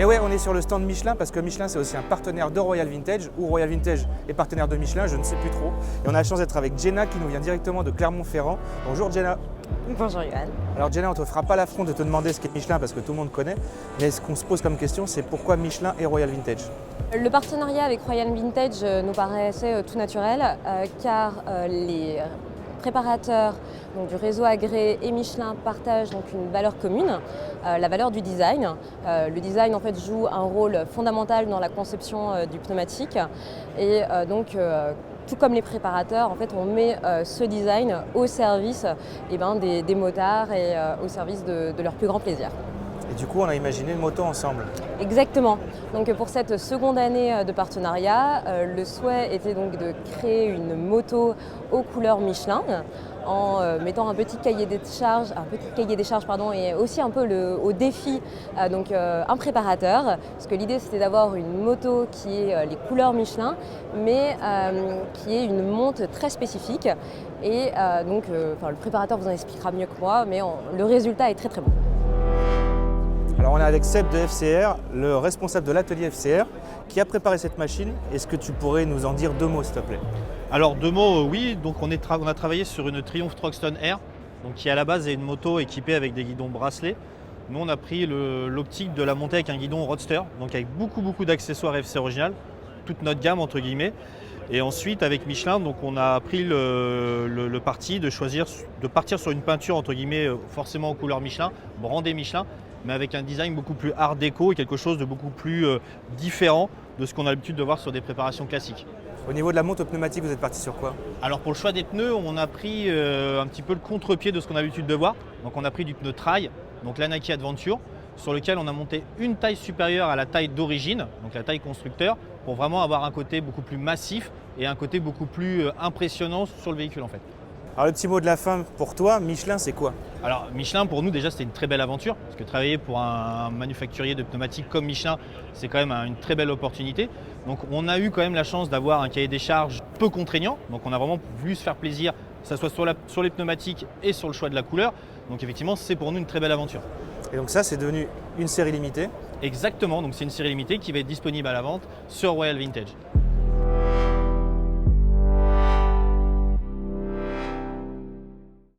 Et ouais, on est sur le stand Michelin parce que Michelin c'est aussi un partenaire de Royal Vintage ou Royal Vintage est partenaire de Michelin, je ne sais plus trop. Et on a la chance d'être avec Jenna qui nous vient directement de Clermont-Ferrand. Bonjour Jenna. Bonjour Yoann. Alors Jenna, on ne te fera pas l'affront de te demander ce qu'est Michelin parce que tout le monde connaît, mais ce qu'on se pose comme question c'est pourquoi Michelin et Royal Vintage? Le partenariat avec Royal Vintage nous paraissait tout naturel car les préparateurs donc, du réseau Agré et Michelin partagent donc une valeur commune, la valeur du design. Le design en fait joue un rôle fondamental dans la conception du pneumatique et tout comme les préparateurs, en fait, on met ce design au service des motards et au service de leur plus grand plaisir. Et du coup, on a imaginé une moto ensemble. Exactement. Donc pour cette seconde année de partenariat, le souhait était donc de créer une moto aux couleurs Michelin en mettant un petit cahier des charges, et aussi un peu au défi un préparateur. Parce que l'idée c'était d'avoir une moto qui ait les couleurs Michelin, mais qui ait une monte très spécifique. Et le préparateur vous en expliquera mieux que moi, mais le résultat est très très bon. Alors on est avec Seb de FCR, le responsable de l'atelier FCR, qui a préparé cette machine. Est-ce que tu pourrais nous en dire deux mots s'il te plaît? Alors deux mots, oui. Donc on a travaillé sur une Triumph Thruxton R, donc qui à la base est une moto équipée avec des guidons bracelets. Nous on a pris l'optique de la monter avec un guidon Roadster, donc avec beaucoup d'accessoires FCR original, toute notre gamme entre guillemets. Et ensuite avec Michelin, donc on a pris le parti de partir sur une peinture entre guillemets forcément aux couleurs Michelin, brandée Michelin, mais avec un design beaucoup plus art déco et quelque chose de beaucoup plus différent de ce qu'on a l'habitude de voir sur des préparations classiques. Au niveau de la monte pneumatique, vous êtes parti sur quoi? Alors pour le choix des pneus, on a pris un petit peu le contre-pied de ce qu'on a l'habitude de voir. Donc on a pris du pneu trail, donc la Nike Adventure, sur lequel on a monté une taille supérieure à la taille d'origine, donc la taille constructeur, pour vraiment avoir un côté beaucoup plus massif et un côté beaucoup plus impressionnant sur le véhicule en fait. Alors le petit mot de la fin pour toi, Michelin c'est quoi? Alors Michelin pour nous déjà c'était une très belle aventure parce que travailler pour un manufacturier de pneumatiques comme Michelin c'est quand même une très belle opportunité. Donc on a eu quand même la chance d'avoir un cahier des charges peu contraignant, donc on a vraiment voulu se faire plaisir, que ce soit sur les pneumatiques et sur le choix de la couleur. Donc effectivement c'est pour nous une très belle aventure. Et donc ça c'est devenu une série limitée? Exactement, donc c'est une série limitée qui va être disponible à la vente sur Royal Vintage.